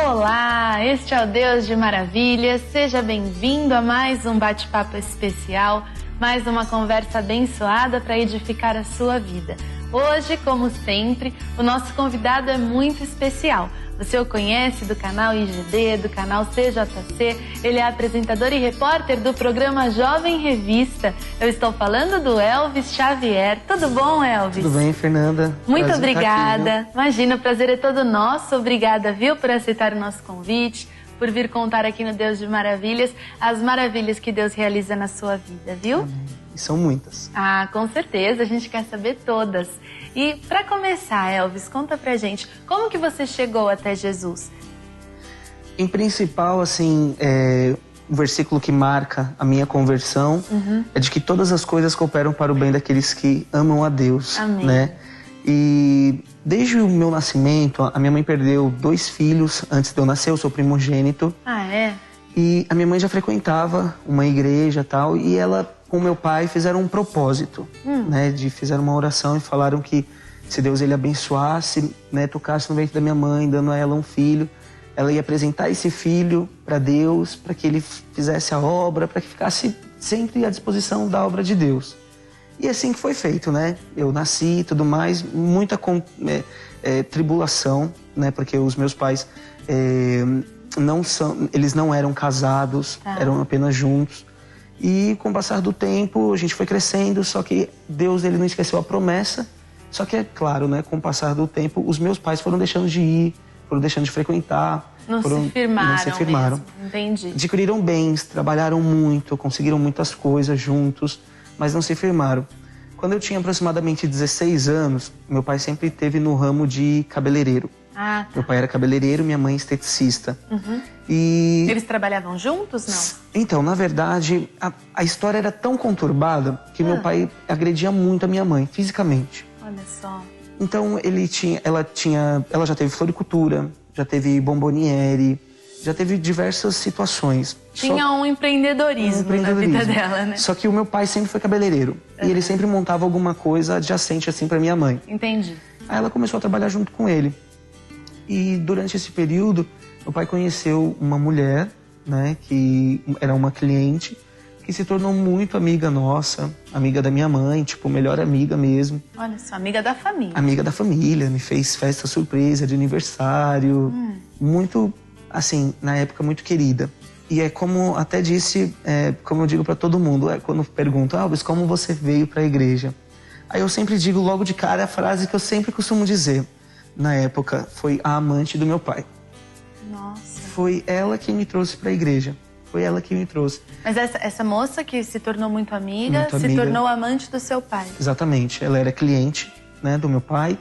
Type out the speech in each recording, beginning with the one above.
Olá, este é o Deus de Maravilhas. Seja bem-vindo a mais um bate-papo especial, mais uma conversa abençoada para edificar a sua vida. Hoje, como sempre, o nosso convidado é muito especial. Você o conhece do canal IGD, do canal CJC. Ele é apresentador e repórter do programa Jovem Revista. Eu estou falando do Elvis Xavier. Tudo bom, Elvis? Tudo bem, Fernanda? Muito prazer obrigada. Aqui, Imagina, o prazer é todo nosso. Obrigada, viu, por aceitar o nosso convite, por vir contar aqui no Deus de Maravilhas as maravilhas que Deus realiza na sua vida, viu? E são muitas. Ah, com certeza. A gente quer saber todas. E para começar, Elvis, conta pra gente, como que você chegou até Jesus? Em principal, assim, o versículo que marca a minha conversão é de que todas as coisas cooperam para o bem daqueles que amam a Deus. Amém. Né? E desde o meu nascimento, a minha mãe perdeu 2 filhos antes de eu nascer, eu sou primogênito. Ah, é? E a minha mãe já frequentava uma igreja e tal, e ela, com meu pai, fizeram um propósito, né? Fizeram uma oração e falaram que se Deus ele abençoasse, né, tocasse no ventre da minha mãe, dando a ela um filho, ela ia apresentar esse filho para Deus, para que ele fizesse a obra, para que ficasse sempre à disposição da obra de Deus. E assim que foi feito, né? Eu nasci e tudo mais, muita tribulação, né? Porque os meus pais eles não eram casados, eram apenas juntos. E com o passar do tempo, a gente foi crescendo, só que Deus ele não esqueceu a promessa. Só que é claro, né, com o passar do tempo, os meus pais foram deixando de ir, foram deixando de frequentar. Não se firmaram mesmo. Entendi. Adquiriram bens, trabalharam muito, conseguiram muitas coisas juntos, mas não se firmaram. Quando eu tinha aproximadamente 16 anos, meu pai sempre esteve no ramo de cabeleireiro. Ah, tá. Meu pai era cabeleireiro, minha mãe esteticista. E eles trabalhavam juntos, não? Então, na verdade, a história era tão conturbada que meu pai agredia muito a minha mãe, fisicamente. Olha só. Então, ela já teve floricultura, já teve bomboniere, já teve diversas situações. Tinha um empreendedorismo na vida dela, né? Só que o meu pai sempre foi cabeleireiro. E ele sempre montava alguma coisa adjacente assim pra minha mãe. Entendi. Aí ela começou a trabalhar junto com ele. E durante esse período, meu pai conheceu uma mulher, né, que era uma cliente, que se tornou muito amiga nossa, amiga da minha mãe, tipo, melhor amiga mesmo. Olha só, amiga da família. Amiga da família, me fez festa surpresa de aniversário, muito, assim, na época, muito querida. E é como até disse, como eu digo pra todo mundo, quando perguntam, Elvis, como você veio pra igreja? Aí eu sempre digo logo de cara a frase que eu sempre costumo dizer. Na época, foi a amante do meu pai. Nossa. Foi ela que me trouxe pra igreja. Foi ela que me trouxe. Mas essa moça que se tornou muito amiga, se tornou amante do seu pai. Exatamente. Ela era cliente, né, do meu pai.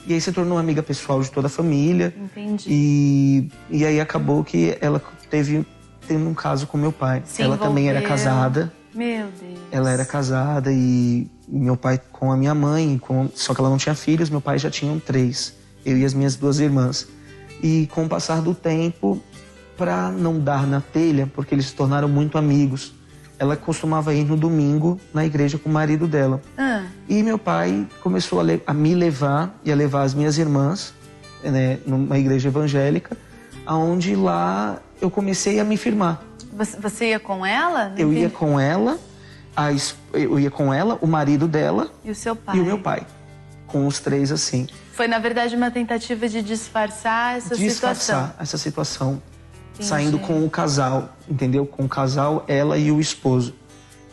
E aí se tornou amiga pessoal de toda a família. Entendi. E aí acabou que ela teve um caso com meu pai. Ela também era casada. Meu Deus. Ela era casada e meu pai com a minha mãe. Só que ela não tinha filhos, meu pai já tinha 3. Eu e as minhas 2 irmãs. E com o passar do tempo, para não dar na telha, porque eles se tornaram muito amigos, ela costumava ir no domingo na igreja com o marido dela. E meu pai começou a me levar e a levar as minhas irmãs, né, numa igreja evangélica, onde lá eu comecei a me firmar. Você ia com ela? Eu ia com ela, o marido dela e o seu pai. E o meu pai. Com os 3 assim. Foi, na verdade, uma tentativa de disfarçar essa situação. Entendi. Saindo com o casal, entendeu? Com o casal, ela e o esposo.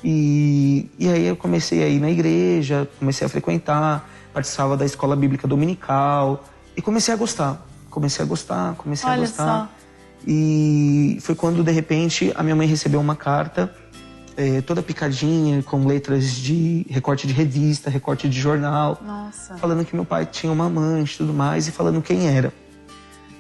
E aí eu comecei a ir na igreja, comecei a frequentar, participava da escola bíblica dominical e comecei a gostar. Olha só. E foi quando, de repente, a minha mãe recebeu uma carta toda picadinha, com letras de recorte de revista, recorte de jornal. Nossa. Falando que meu pai tinha uma amante e tudo mais, e falando quem era.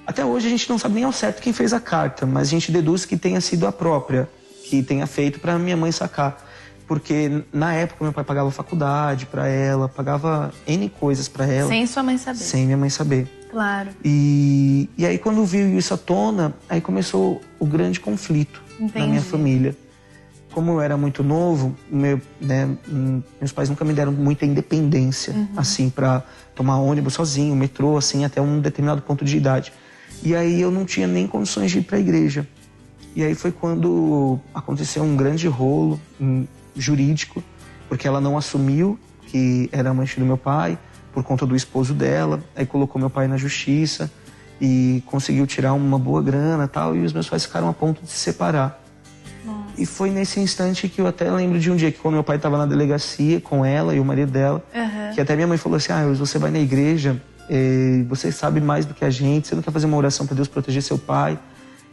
Até hoje a gente não sabe nem ao certo quem fez a carta, mas a gente deduz que tenha sido a própria, que tenha feito para minha mãe sacar. Porque na época meu pai pagava faculdade para ela, pagava N coisas para ela. Sem sua mãe saber. Sem minha mãe saber. Claro. E aí quando viu isso à tona, aí começou o grande conflito na minha família. Como eu era muito novo, meus pais nunca me deram muita independência, assim, para tomar ônibus sozinho, metrô, assim, até um determinado ponto de idade. E aí eu não tinha nem condições de ir para a igreja. E aí foi quando aconteceu um grande rolo jurídico, porque ela não assumiu que era amante do meu pai, por conta do esposo dela. Aí colocou meu pai na justiça e conseguiu tirar uma boa grana e tal, e os meus pais ficaram a ponto de se separar. Nossa. E foi nesse instante que eu até lembro de um dia que quando meu pai estava na delegacia com ela e o marido dela, que até minha mãe falou assim, você vai na igreja, você sabe mais do que a gente, você não quer fazer uma oração para Deus proteger seu pai?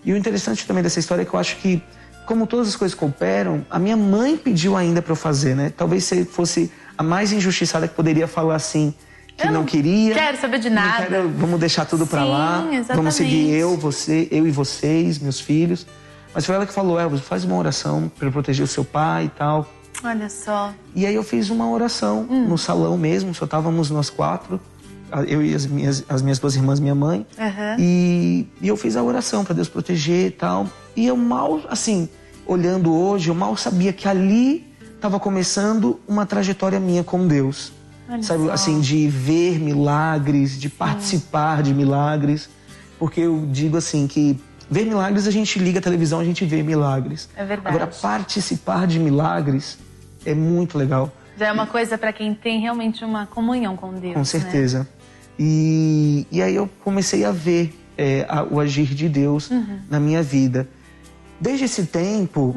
E o interessante também dessa história é que eu acho que, como todas as coisas cooperam, a minha mãe pediu ainda para eu fazer, né? Talvez se fosse a mais injustiçada que poderia falar assim, que não queria. Quero saber de nada. Vamos deixar tudo para lá. Exatamente. Vamos seguir eu e vocês, meus filhos. Mas foi ela que falou, Elvis, faz uma oração para proteger o seu pai e tal. Olha só. E aí eu fiz uma oração no salão mesmo, só estávamos nós 4. Eu e as minhas 2 irmãs, minha mãe. E eu fiz a oração para Deus proteger e tal. E eu mal, assim, olhando hoje, eu mal sabia que ali estava começando uma trajetória minha com Deus. Olha sabe, só. assim, de ver milagres, de participar de milagres. Porque eu digo assim que ver milagres, a gente liga a televisão, a gente vê milagres. É verdade. Agora, participar de milagres é muito legal. Já é uma coisa para quem tem realmente uma comunhão com Deus. Com certeza. Né? E aí eu comecei a ver o agir de Deus na minha vida. Desde esse tempo,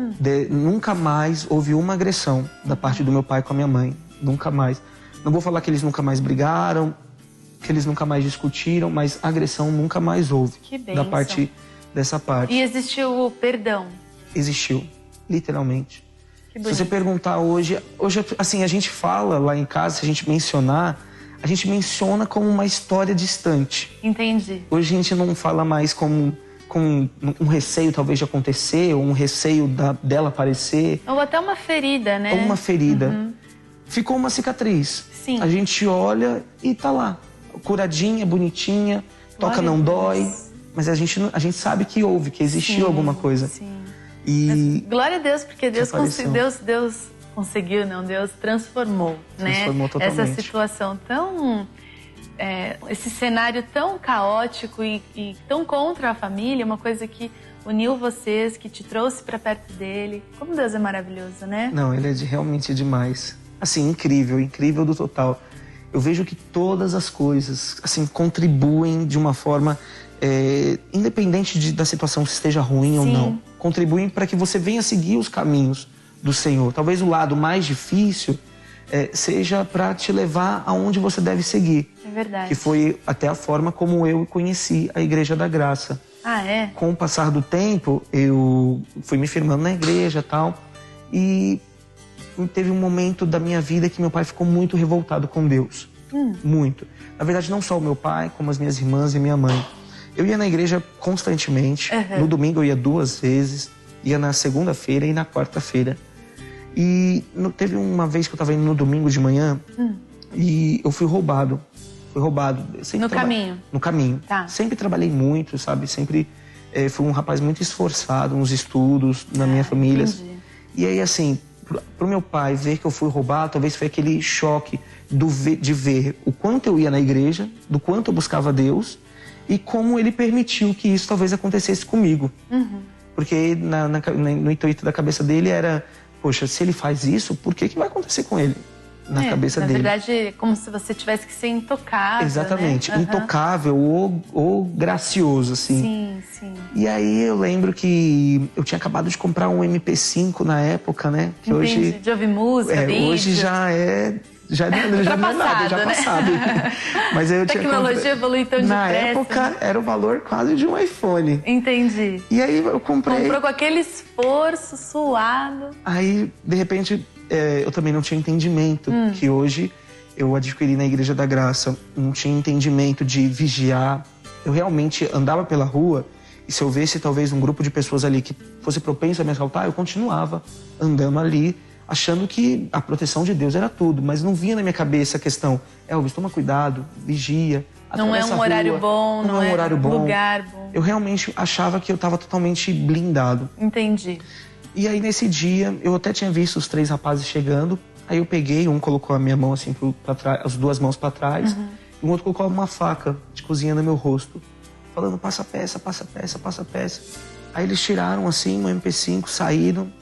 nunca mais houve uma agressão da parte do meu pai com a minha mãe. Nunca mais. Não vou falar que eles nunca mais brigaram, que eles nunca mais discutiram, mas agressão nunca mais houve. Que bênção. Dessa parte. E existiu o perdão? Existiu, literalmente. Que Se você perguntar hoje, assim, a gente fala lá em casa, se a gente mencionar, a gente menciona como uma história distante. Entendi. Hoje a gente não fala mais com um receio talvez de acontecer, ou um receio dela aparecer. Ou até uma ferida, né? Ou uma ferida. Ficou uma cicatriz. Sim. A gente olha e tá lá. Curadinha, bonitinha, toca não dói. Mas a gente sabe que houve, que existiu alguma coisa. Sim. E glória a Deus, porque Deus conseguiu, Deus transformou, né? Transformou totalmente. Essa situação tão... esse cenário tão caótico e tão contra a família, uma coisa que uniu vocês, que te trouxe para perto dele. Como Deus é maravilhoso, né? Não, ele é realmente demais. Assim, incrível do total. Eu vejo que todas as coisas, assim, contribuem de uma forma... independente da situação, se esteja ruim ou não, contribuem para que você venha seguir os caminhos do Senhor. Talvez o lado mais difícil seja para te levar aonde você deve seguir. É verdade. Que foi até a forma como eu conheci a Igreja da Graça. Ah, é? Com o passar do tempo, eu fui me firmando na igreja e tal, e teve um momento da minha vida que meu pai ficou muito revoltado com Deus. Muito. Na verdade, não só o meu pai, como as minhas irmãs e minha mãe. Eu ia na igreja constantemente. No domingo eu ia 2 vezes. Ia na segunda-feira e na quarta-feira. E teve uma vez que eu estava indo no domingo de manhã e eu fui roubado. No caminho? No caminho. Tá. Sempre trabalhei muito, sabe? Sempre fui um rapaz muito esforçado nos estudos, na minha família. Entendi. E aí, assim, pro meu pai ver que eu fui roubado, talvez foi aquele choque de ver o quanto eu ia na igreja, do quanto eu buscava Deus e como ele permitiu que isso talvez acontecesse comigo. Porque no intuito da cabeça dele era, poxa, se ele faz isso, por que vai acontecer com ele? Na cabeça dele. Na verdade, como se você tivesse que ser intocável. Exatamente, né? intocável ou gracioso, assim. Sim. E aí eu lembro que eu tinha acabado de comprar um MP5 na época, né? Que Entendi, hoje de ouvir música, vídeo. Hoje já não é nada, já passado. Mas eu tinha tecnologia evolui tão depressa. Na época era o valor quase de um iPhone. Entendi. E aí eu comprei. Comprou com aquele esforço, suado. Aí, de repente, eu também não tinha entendimento que hoje eu adquiri na Igreja da Graça. Não tinha entendimento de vigiar. Eu realmente andava pela rua e se eu visse talvez um grupo de pessoas ali que fosse propenso a me assaltar, eu continuava andando ali, achando que a proteção de Deus era tudo, mas não vinha na minha cabeça a questão, Elvis, toma cuidado, vigia. Não é um horário bom, não é um horário bom, lugar bom. Eu realmente achava que eu estava totalmente blindado. Entendi. E aí nesse dia, eu até tinha visto os 3 rapazes chegando, aí eu peguei, um colocou a minha mão assim pra trás, as 2 mãos para trás, e o outro colocou uma faca de cozinha no meu rosto. falando passa a peça, passa a peça, passa a peça. Aí eles tiraram assim um MP5, saíram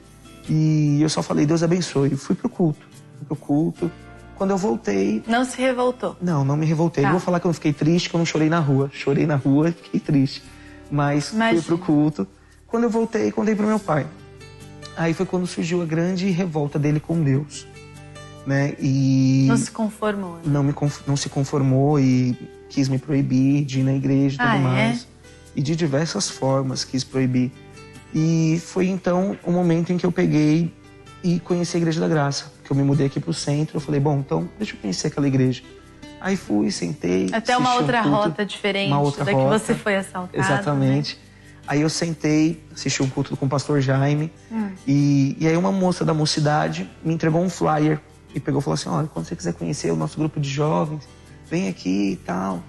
e eu só falei, Deus abençoe. Fui pro culto. Quando eu voltei... Não se revoltou? Não me revoltei. Não vou falar que eu não fiquei triste, que eu não chorei na rua. Chorei na rua e fiquei triste. Mas fui pro culto. Quando eu voltei, contei pro meu pai. Aí foi quando surgiu a grande revolta dele com Deus, né? E não se conformou, né? Não se conformou e quis me proibir de ir na igreja e tudo mais. E de diversas formas quis proibir. E foi então o momento em que eu peguei e conheci a Igreja da Graça. Que eu me mudei aqui pro centro, eu falei, bom, então deixa eu conhecer aquela igreja. Aí fui, sentei... Até uma outra rota diferente da que você foi assaltado. Exatamente. Né? Aí eu sentei, assisti um culto com o pastor Jaime. E aí uma moça da mocidade me entregou um flyer e pegou e falou assim, olha, quando você quiser conhecer o nosso grupo de jovens, vem aqui e tal.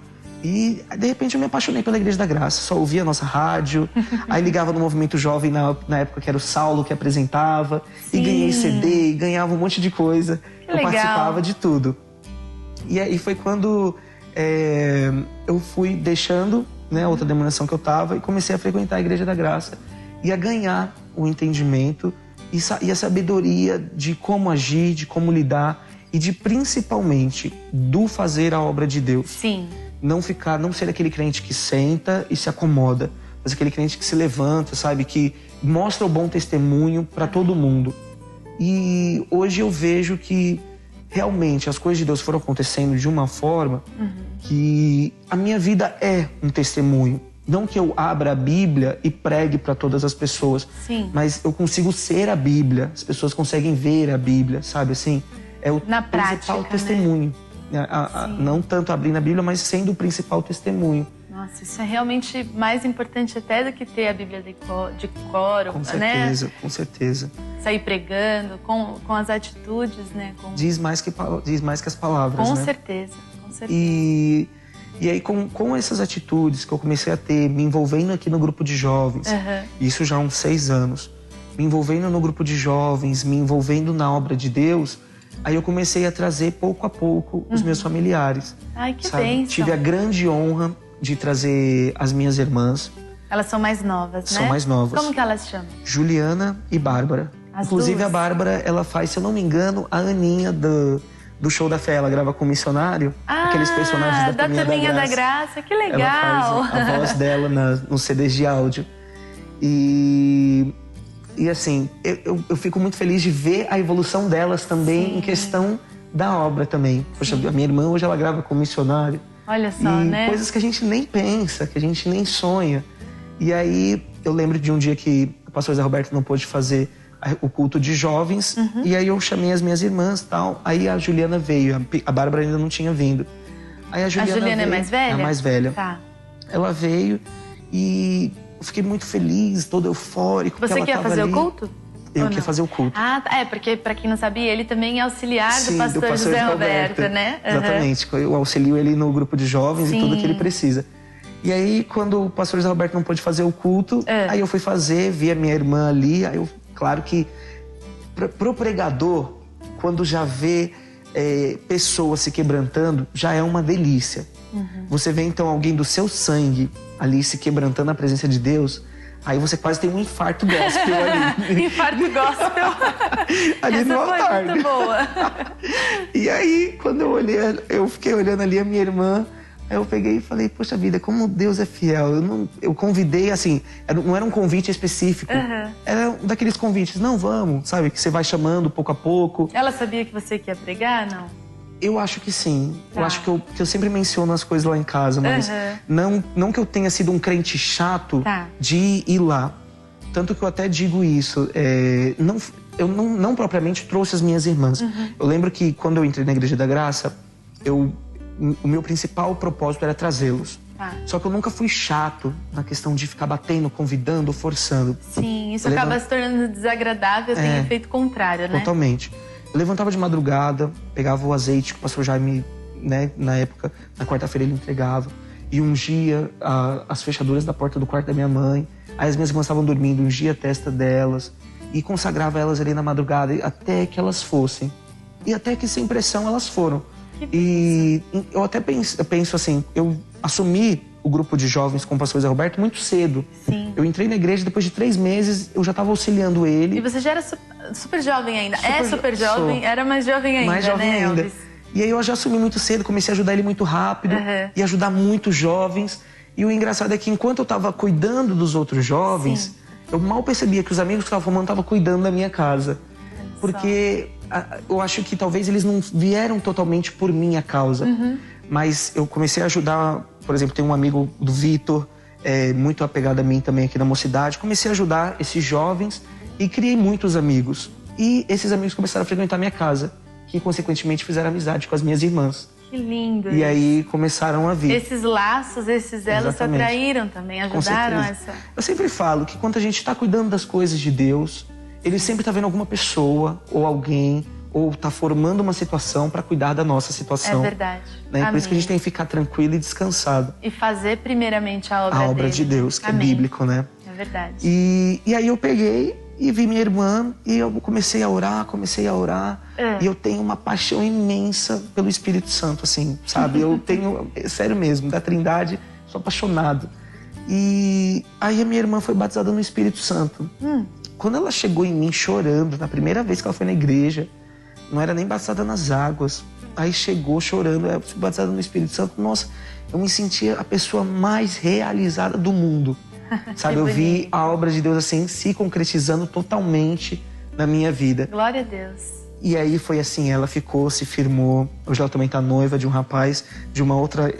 E de repente eu me apaixonei pela Igreja da Graça. Só ouvia a nossa rádio, aí ligava no Movimento Jovem na época que era o Saulo que apresentava. Sim. E ganhei CD, e ganhava um monte de coisa. Eu participava de tudo. E aí foi quando eu fui deixando, né, a outra denominação que eu estava e comecei a frequentar a Igreja da Graça e a ganhar o entendimento e a sabedoria de como agir, de como lidar e de principalmente do fazer a obra de Deus. Sim. Não ser aquele crente que senta e se acomoda, mas aquele crente que se levanta, sabe, que mostra o bom testemunho para todo mundo. E hoje eu vejo que realmente as coisas de Deus foram acontecendo de uma forma que a minha vida é um testemunho. Não que eu abra a Bíblia e pregue para todas as pessoas, sim, mas eu consigo ser a Bíblia. As pessoas conseguem ver a Bíblia, sabe assim? É o principal testemunho. Né? Não tanto abrindo a Bíblia, mas sendo o principal testemunho. Nossa, isso é realmente mais importante até do que ter a Bíblia de coro, com certeza, né? Com certeza. Sair pregando, com as atitudes, né? Diz mais que as palavras, com né? certeza, com certeza. E aí, com essas atitudes que eu comecei a ter, me envolvendo aqui no grupo de jovens, isso já há uns 6 anos, me envolvendo no grupo de jovens, me envolvendo na obra de Deus, aí eu comecei a trazer pouco a pouco os meus familiares. Ai, que bênção. Tive a grande honra de trazer as minhas irmãs. Elas são mais novas, né? São mais novas. Como que elas chamam? Juliana e Bárbara. Inclusive a Bárbara, ela faz, se eu não me engano, a Aninha do Show da Fé. Ela grava com o Missionário, aqueles personagens da Turminha da Graça. Que legal! Ela faz a voz dela nos CDs de áudio. E assim, eu fico muito feliz de ver a evolução delas também. Sim. Em questão da obra também. Poxa, a minha irmã hoje ela grava com o Missionário. Olha só, né? Coisas que a gente nem pensa, que a gente nem sonha. E aí eu lembro de um dia que o pastor Zé Roberto não pôde fazer o culto de jovens. E aí eu chamei as minhas irmãs e tal. Aí a Juliana veio, a Bárbara ainda não tinha vindo. Aí a Juliana veio, é mais velha? É a mais velha. Tá. Ela veio e eu fiquei muito feliz, todo eufórico. Você quer fazer o culto? Eu queria fazer o culto. Porque pra quem não sabia, ele também é auxiliar do pastor José Roberto, né? Exatamente, eu auxilio ele no grupo de jovens. Sim. E tudo que ele precisa. E aí, quando o pastor José Roberto não pôde fazer o culto, aí eu fui fazer, vi a minha irmã ali. Aí claro que pro pregador, quando já vê pessoas se quebrantando, já é uma delícia. Você vê então alguém do seu sangue ali se quebrantando na presença de Deus. Aí você quase tem um infarto gospel ali. Infarto gospel. Ali essa no altar. Foi muito boa. E aí, quando eu fiquei olhando ali a minha irmã, aí eu peguei e falei, poxa vida, como Deus é fiel. Eu convidei, assim, não era um convite específico. Era um daqueles convites, não, vamos, sabe? Que você vai chamando pouco a pouco. Ela sabia que você ia pregar, não? Eu acho que sim. Tá. Eu acho que eu sempre menciono as coisas lá em casa, mas não que eu tenha sido um crente chato de ir lá. Tanto que eu até digo isso. Eu não propriamente trouxe as minhas irmãs. Eu lembro que quando eu entrei na Igreja da Graça, o meu principal propósito era trazê-los. Só que eu nunca fui chato na questão de ficar batendo, convidando, forçando. Sim, isso acaba se tornando desagradável, tem efeito contrário, né? Totalmente. Eu levantava de madrugada, pegava o azeite que o pastor Jaime, né, na época, na quarta-feira ele entregava, e ungia as fechaduras da porta do quarto da minha mãe. Aí as minhas irmãs estavam dormindo, ungia a testa delas e consagrava elas ali na madrugada até que elas fossem. E até que sem pressão elas foram. E eu até penso assim, eu assumi o grupo de jovens com o pastor Zé Roberto muito cedo. Sim. Eu entrei na igreja, depois de 3 meses, eu já estava auxiliando ele. E você já era super jovem ainda. Super jovem, sou. era mais jovem ainda, mais jovem né, ainda. Elvis? E aí eu já assumi muito cedo, comecei a ajudar ele muito rápido e ajudar muitos jovens. E o engraçado é que enquanto eu estava cuidando dos outros jovens, eu mal percebia que os amigos que estavam formando estavam cuidando da minha casa. Porque eu acho que talvez eles não vieram totalmente por minha causa. Mas eu comecei a ajudar, por exemplo, tem um amigo do Vitor, muito apegado a mim também aqui na Mocidade. Comecei a ajudar esses jovens e criei muitos amigos. E esses amigos começaram a frequentar minha casa, que consequentemente fizeram amizade com as minhas irmãs. Que lindo. E aí começaram a vir. Esses laços, esses elos se atraíram também, ajudaram essa... Eu sempre falo que quando a gente está cuidando das coisas de Deus, Ele sempre está vendo alguma pessoa ou alguém, ou está formando uma situação para cuidar da nossa situação. É verdade. Né? Por isso que a gente tem que ficar tranquilo e descansado. E fazer primeiramente a obra dele. A obra de Deus, que é bíblico, né? É verdade. E aí eu peguei e vi minha irmã e eu comecei a orar. E eu tenho uma paixão imensa pelo Espírito Santo, assim, sabe? Eu tenho, sério mesmo, da Trindade, sou apaixonado. E aí a minha irmã foi batizada no Espírito Santo. Quando ela chegou em mim chorando, na primeira vez que ela foi na igreja, não era nem batizada nas águas. Aí chegou chorando, eu fui batizada no Espírito Santo. Nossa, eu me sentia a pessoa mais realizada do mundo. Sabe, eu vi a obra de Deus assim se concretizando totalmente na minha vida. Glória a Deus. E aí foi assim, ela ficou, se firmou. Hoje ela também tá noiva de um rapaz de uma outra...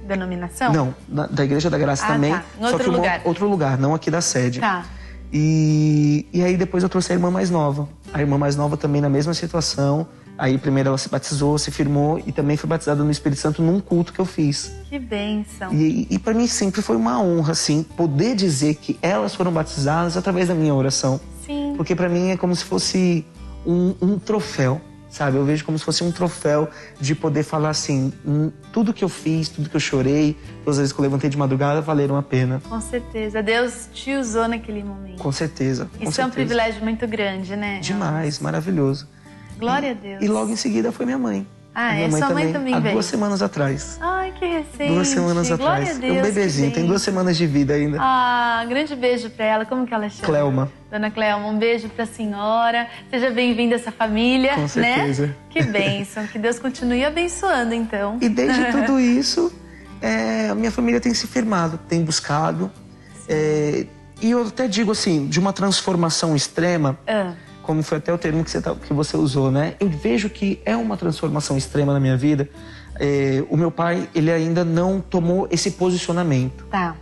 Denominação? Não, da Igreja da Graça também. Tá. Em outro só que lugar. Outro lugar, não aqui da sede. Tá. E aí depois eu trouxe a irmã mais nova. A irmã mais nova também na mesma situação. Aí primeiro ela se batizou, se firmou e também foi batizada no Espírito Santo num culto que eu fiz. Que bênção. E para mim sempre foi uma honra, assim, poder dizer que elas foram batizadas através da minha oração. Sim. Porque para mim é como se fosse um troféu, sabe? Eu vejo como se fosse um troféu de poder falar assim, tudo que eu fiz, tudo que eu chorei, todas as vezes que eu levantei de madrugada, valeram a pena. Com certeza. Deus te usou naquele momento. Com certeza. Isso é um privilégio muito grande, né? Demais, maravilhoso. Glória a Deus. E logo em seguida foi minha mãe. Sua mãe também há veio? 2 semanas atrás. Ai, que recente. 2 semanas atrás. Glória a Deus, é um bebezinho, tem 2 semanas de vida ainda. Grande beijo pra ela. Como que ela chama? Cleuma. Dona Cleuma, um beijo pra senhora. Seja bem-vinda a essa família, Com certeza. né? Que bênção. Que Deus continue abençoando, então. E desde tudo isso, a minha família tem se firmado, tem buscado. E eu até digo assim, de uma transformação extrema... Como foi até o termo que você usou, né? Eu vejo que é uma transformação extrema na minha vida. O meu pai, ele ainda não tomou esse posicionamento. Tá.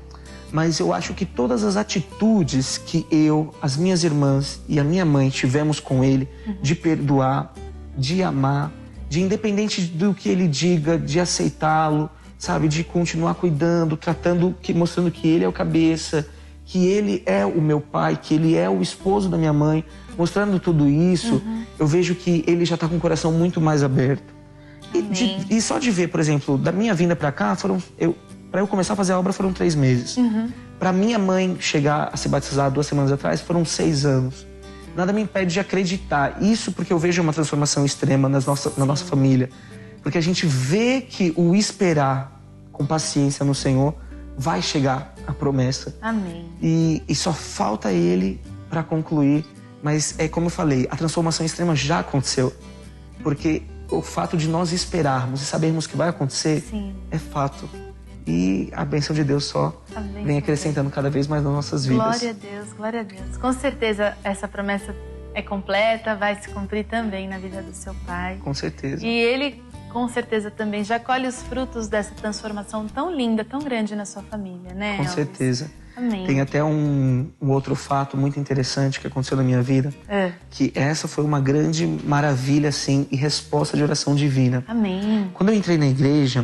Mas eu acho que todas as atitudes que eu, as minhas irmãs e a minha mãe tivemos com ele, de perdoar, de amar, de independente do que ele diga, de aceitá-lo, sabe? De continuar cuidando, tratando, mostrando que ele é o cabeça, que ele é o meu pai, que ele é o esposo da minha mãe. Mostrando tudo isso, eu vejo que ele já está com o coração muito mais aberto. E só de ver, por exemplo, da minha vinda para cá, para eu começar a fazer a obra foram 3 meses. Para minha mãe chegar a se batizar 2 semanas atrás, foram 6 anos. Nada me impede de acreditar. Isso porque eu vejo uma transformação extrema na nossa família. Porque a gente vê que o esperar com paciência no Senhor vai chegar a promessa. Amém. E só falta ele para concluir. Mas é como eu falei, a transformação extrema já aconteceu. Porque o fato de nós esperarmos e sabermos que vai acontecer é fato. E a bênção de Deus só vem acrescentando cada vez mais nas nossas vidas. Glória a Deus, glória a Deus. Com certeza essa promessa é completa, vai se cumprir também na vida do seu pai. Com certeza. E ele, com certeza, também já colhe os frutos dessa transformação tão linda, tão grande na sua família, né? Com certeza. Amém. Tem até um outro fato muito interessante que aconteceu na minha vida. Que essa foi uma grande maravilha, assim, e resposta de oração divina. Amém. Quando eu entrei na igreja,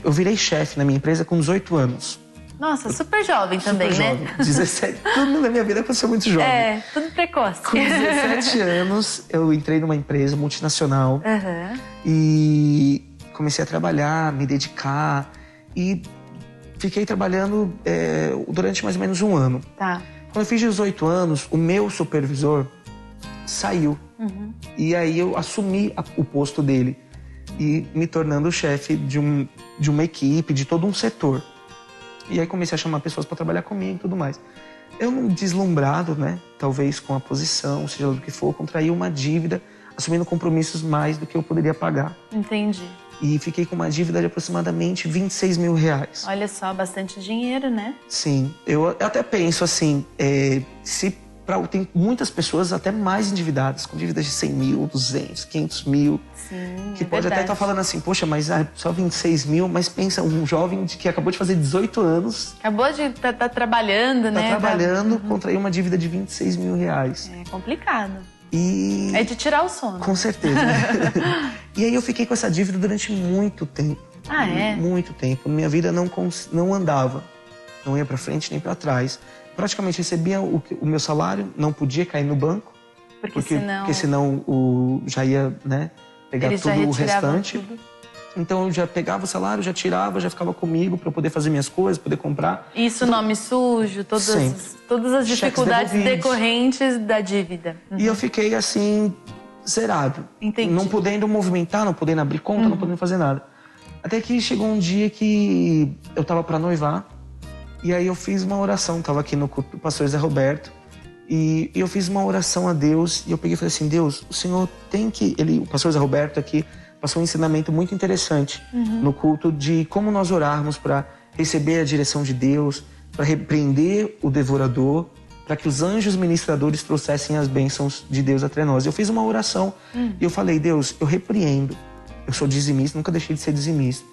eu virei chefe na minha empresa com 18 anos. Nossa, super jovem também, super jovem. 17, tudo na minha vida aconteceu muito jovem. Tudo precoce. Com 17 anos, eu entrei numa empresa multinacional e comecei a trabalhar, me dedicar e fiquei trabalhando durante mais ou menos 1 ano. Tá. Quando eu fiz 18 anos, o meu supervisor saiu. E aí eu assumi o posto dele. e me tornando chefe de uma equipe, de todo um setor. E aí comecei a chamar pessoas para trabalhar comigo e tudo mais. Eu, deslumbrado, né, talvez com a posição, seja lá do que for, contraí uma dívida, assumindo compromissos mais do que eu poderia pagar. Entendi. E fiquei com uma dívida de aproximadamente R$26 mil. Olha só, bastante dinheiro, né? Sim, eu até penso assim, tem muitas pessoas até mais endividadas, com dívidas de 100 mil, 200, 500 mil. Sim, que pode até estar falando assim, poxa, mas só 26 mil, mas pensa, um jovem que acabou de fazer 18 anos. Acabou de estar trabalhando, né? Tá trabalhando, contraiu uma dívida de R$26 mil. É complicado. E... É de tirar o sono. Com certeza. E aí eu fiquei com essa dívida durante muito tempo. Ah, é? Muito tempo. Minha vida não andava. Não ia pra frente nem pra trás. Praticamente recebia o meu salário, não podia cair no banco. Porque senão já ia, né, pegar eles tudo já o restante. Tudo. Então eu já pegava o salário, já tirava, já ficava comigo para eu poder fazer minhas coisas, poder comprar. Isso, então, nome sujo, todas as dificuldades decorrentes da dívida. E eu fiquei assim, zerado. Entendi. Não podendo movimentar, não podendo abrir conta, não podendo fazer nada. Até que chegou um dia que eu tava para noivar, e aí eu fiz uma oração, tava aqui no culto do pastor Zé Roberto, e eu fiz uma oração a Deus, e eu peguei e falei assim, Deus, o Senhor tem que... o pastor Zé Roberto aqui passou um ensinamento muito interessante no culto de como nós orarmos para receber a direção de Deus, para repreender o devorador, para que os anjos ministradores trouxessem as bênçãos de Deus até nós. Eu fiz uma oração e eu falei, Deus, eu repreendo. Eu sou dizimista, nunca deixei de ser dizimista.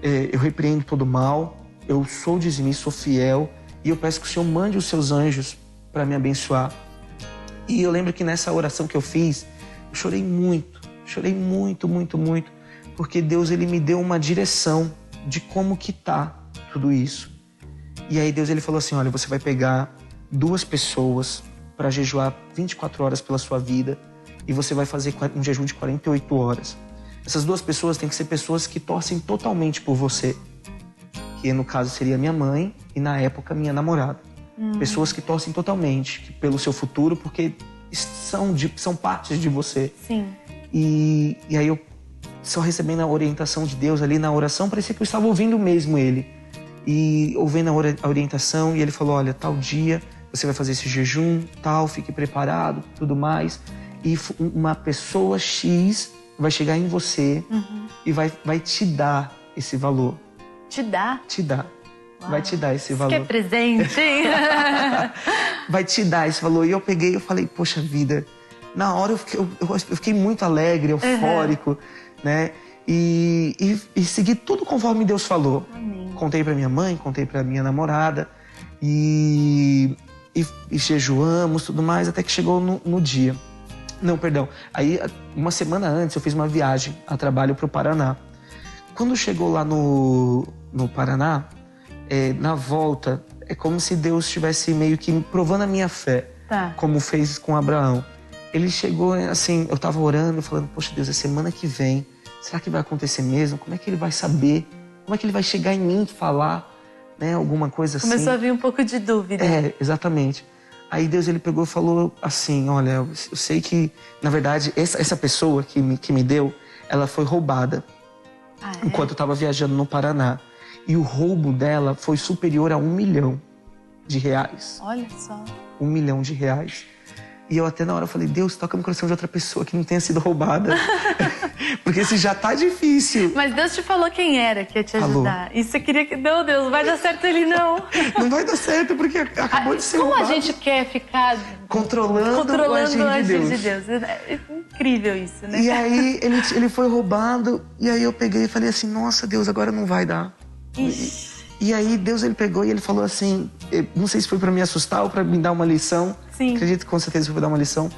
Eu repreendo todo mal, eu sou dizimista, sou fiel, e eu peço que o Senhor mande os seus anjos para me abençoar. E eu lembro que nessa oração que eu fiz, eu chorei muito, muito, porque Deus, ele me deu uma direção de como que tá tudo isso. E aí Deus, ele falou assim, olha, você vai pegar 2 pessoas para jejuar 24 horas pela sua vida e você vai fazer um jejum de 48 horas. Essas 2 pessoas têm que ser pessoas que torcem totalmente por você, que no caso seria minha mãe e na época minha namorada. Pessoas que torcem totalmente pelo seu futuro, porque são partes de você. Sim. E aí eu só recebendo a orientação de Deus ali na oração, parecia que eu estava ouvindo mesmo ele. E ouvindo a orientação, e ele falou, olha, tal dia você vai fazer esse jejum, tal, fique preparado, tudo mais. E uma pessoa X vai chegar em você e vai te dar esse valor. Te dá? Te dá. Vai te dar esse valor. Que presente, hein? Vai te dar esse valor. E eu peguei e eu falei, poxa vida... Na hora eu fiquei muito alegre, eufórico, né? E segui tudo conforme Deus falou. Amém. Contei pra minha mãe, contei pra minha namorada e jejuamos, tudo mais, até que chegou no dia. Não, perdão. Aí, uma semana antes, eu fiz uma viagem a trabalho pro Paraná. Quando chegou lá no Paraná, na volta, é como se Deus estivesse meio que provando a minha fé, como fez com Abraão. Ele chegou assim, eu tava orando, falando, poxa Deus, é semana que vem, será que vai acontecer mesmo? Como é que ele vai saber? Como é que ele vai chegar em mim e falar, né, alguma coisa assim? Começou a vir um pouco de dúvida. Exatamente. Aí Deus, ele pegou e falou assim, olha, eu sei que, na verdade, essa pessoa que me deu, ela foi roubada enquanto eu tava viajando no Paraná. E o roubo dela foi superior a R$1 milhão. Olha só. R$1 milhão. E eu até na hora falei, Deus, toca no coração de outra pessoa que não tenha sido roubada. Porque se já tá difícil. Mas Deus te falou quem era que ia te ajudar. E você queria que... Não, Deus, vai dar certo ele não. Não vai dar certo porque acabou de ser roubado. Como a gente quer ficar... Controlando o agir de Deus. É incrível isso, né? E aí ele foi roubado. E aí eu peguei e falei assim, nossa Deus, agora não vai dar. Ixi. E aí Deus, ele pegou e ele falou assim, não sei se foi pra me assustar ou pra me dar uma lição. Sim. Acredito que com certeza foi pra dar uma lição.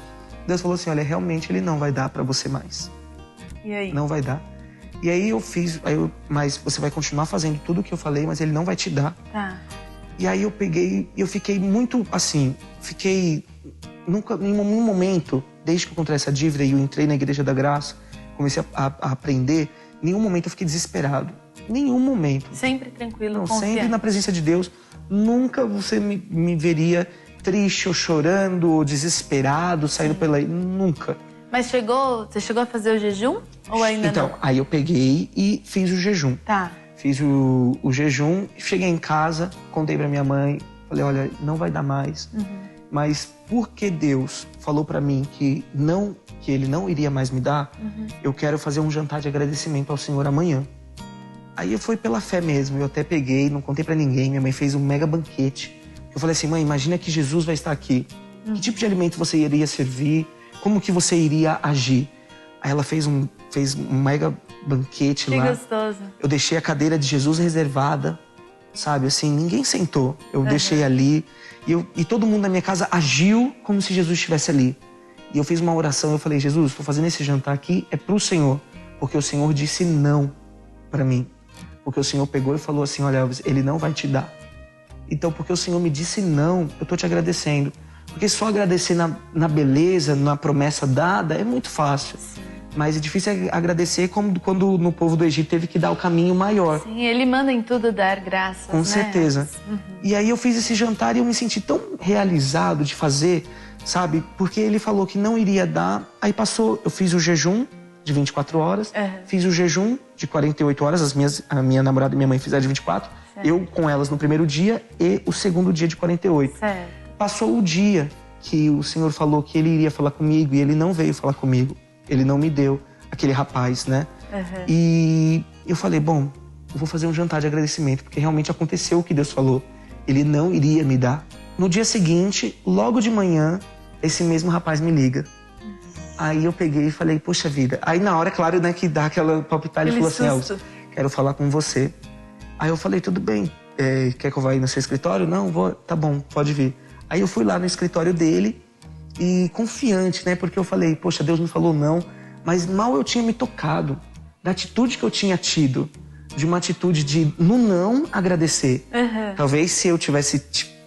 Deus falou assim, olha, realmente ele não vai dar pra você mais. E aí? Não vai dar. E aí eu fiz, mas você vai continuar fazendo tudo o que eu falei, mas ele não vai te dar. Tá. E aí eu peguei, eu fiquei muito assim, nunca, em nenhum momento, desde que eu encontrei essa dívida e eu entrei na Igreja da Graça, comecei a aprender, em nenhum momento eu fiquei desesperado. Nenhum momento. Sempre tranquilo, confiante. Sempre na presença de Deus. Nunca você me veria triste ou chorando ou desesperado, saindo pela... Nunca. Mas você chegou a fazer o jejum ou ainda então, não? Aí eu peguei e fiz o jejum. Tá. Fiz o jejum, cheguei em casa, contei pra minha mãe, falei, olha, não vai dar mais. Mas porque Deus falou pra mim que Ele não iria mais me dar, eu quero fazer um jantar de agradecimento ao Senhor amanhã. Aí foi pela fé mesmo, eu até peguei, não contei pra ninguém, minha mãe fez um mega banquete. Eu falei assim, mãe, imagina que Jesus vai estar aqui. Que tipo de alimento você iria servir? Como que você iria agir? Aí ela fez um mega banquete lá. Que gostoso. Eu deixei a cadeira de Jesus reservada, sabe? Assim, ninguém sentou. Eu deixei ali e todo mundo na minha casa agiu como se Jesus estivesse ali. E eu fiz uma oração, eu falei, Jesus, estou fazendo esse jantar aqui, é pro Senhor. Porque o Senhor disse não pra mim. Porque o Senhor pegou e falou assim, olha, Elvis, Ele não vai te dar. Então, porque o Senhor me disse não, eu tô te agradecendo. Porque só agradecer na beleza, na promessa dada, é muito fácil. Sim. Mas é difícil agradecer como quando no povo do Egito teve que dar o caminho maior. Sim, Ele manda em tudo dar graças, Com certeza. E aí eu fiz esse jantar e eu me senti tão realizado de fazer, sabe? Porque Ele falou que não iria dar. Aí passou, eu fiz o jejum de 24 horas, fiz o jejum de 48 horas, a minha namorada e minha mãe fizeram de 24, eu com elas no primeiro dia e o segundo dia de 48. Certo. Passou o dia que o Senhor falou que Ele iria falar comigo e Ele não veio falar comigo. Ele não me deu, aquele rapaz, né? E eu falei, bom, eu vou fazer um jantar de agradecimento, porque realmente aconteceu o que Deus falou. Ele não iria me dar. No dia seguinte, logo de manhã, esse mesmo rapaz me liga. Aí eu peguei e falei, poxa vida. Aí na hora, claro, né, que dá aquela palpitada, ele falou assim, Elvis, quero falar com você. Aí eu falei, tudo bem, quer que eu vá aí no seu escritório? Não, vou, tá bom, pode vir. Aí eu fui lá no escritório dele e confiante, né, porque eu falei, poxa, Deus me falou não, mas mal eu tinha me tocado da atitude que eu tinha tido, de uma atitude de no não agradecer. Talvez se eu tivesse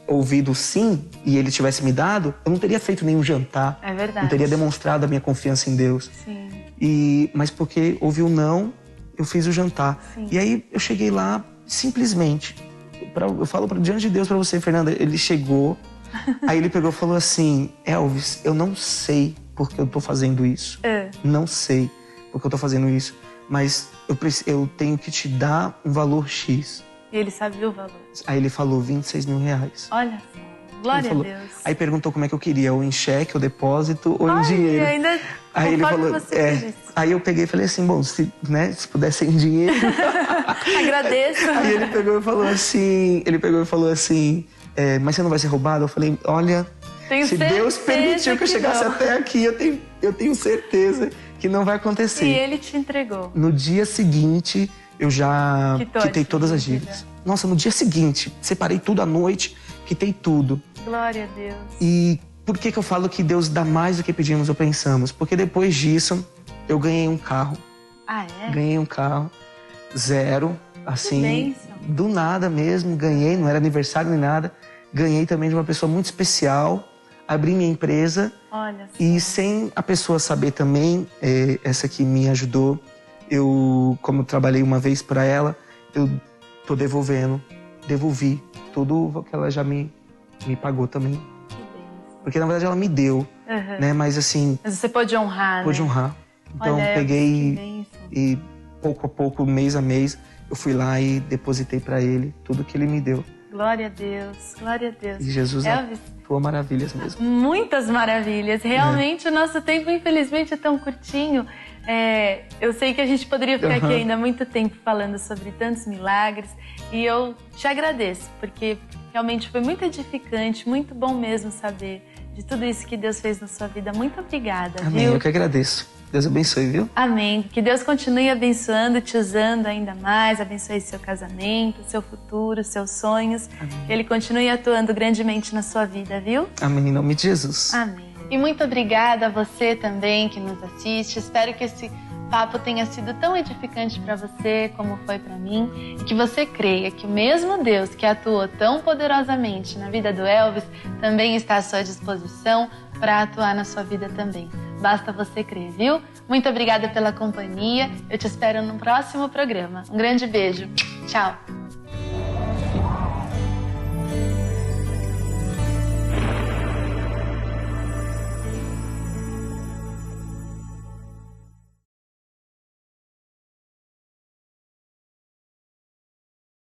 ouvido sim e ele tivesse me dado, eu não teria feito nenhum jantar. É verdade. Não teria demonstrado a minha confiança em Deus. Sim. Mas porque houve um não, eu fiz o jantar. Sim. E aí eu cheguei lá simplesmente. Eu falo diante de Deus pra você, Fernanda, ele chegou, aí ele pegou e falou assim, Elvis, eu não sei porque eu tô fazendo isso. Não sei porque eu tô fazendo isso, mas eu tenho que te dar um valor X. E ele sabia o valor. Aí ele falou 26 mil reais. Olha só, glória a Deus. Aí perguntou como é que eu queria, ou em cheque, ou depósito, ou em dinheiro. Ainda aí ele falou, aí eu peguei e falei assim, bom, se puder ser em dinheiro. Agradeço. Aí ele pegou e falou assim, mas você não vai ser roubado? Eu falei, olha, se Deus permitiu que eu chegasse até aqui, eu tenho certeza que não vai acontecer. E ele te entregou. No dia seguinte, eu já quitei todas as dívidas. Nossa, no dia seguinte, separei tudo à noite, quitei tudo. Glória a Deus. E por que eu falo que Deus dá mais do que pedimos ou pensamos? Porque depois disso, eu ganhei um carro. Ah, é? Ganhei um carro, zero, assim, do nada mesmo, ganhei, não era aniversário nem nada. Ganhei também de uma pessoa muito especial, abri minha empresa. Olha só. E sem a pessoa saber também, essa que me ajudou, como eu trabalhei uma vez para ela, eu tô devolvi tudo que ela já me pagou também. Que bem. Porque na verdade ela me deu, né? Mas assim... Mas você pôde honrar, Pôde honrar. Então olha, peguei e pouco a pouco, mês a mês, eu fui lá e depositei para ele tudo que ele me deu. Glória a Deus, glória a Deus. E Jesus atua maravilhas mesmo. Muitas maravilhas. Realmente o nosso tempo, infelizmente, é tão curtinho. Eu sei que a gente poderia ficar aqui ainda muito tempo falando sobre tantos milagres. E eu te agradeço, porque realmente foi muito edificante, muito bom mesmo saber de tudo isso que Deus fez na sua vida. Muito obrigada, Amém, viu? eu que agradeço. Deus abençoe, viu? Amém. Que Deus continue abençoando, te usando ainda mais, abençoe seu casamento, seu futuro, seus sonhos. Amém. Que Ele continue atuando grandemente na sua vida, viu? Amém, em nome de Jesus. Amém. E muito obrigada a você também que nos assiste. Espero que esse papo tenha sido tão edificante para você como foi para mim e que você creia que o mesmo Deus que atuou tão poderosamente na vida do Elvis também está à sua disposição para atuar na sua vida também. Basta você crer, viu? Muito obrigada pela companhia. Eu te espero no próximo programa. Um grande beijo. Tchau.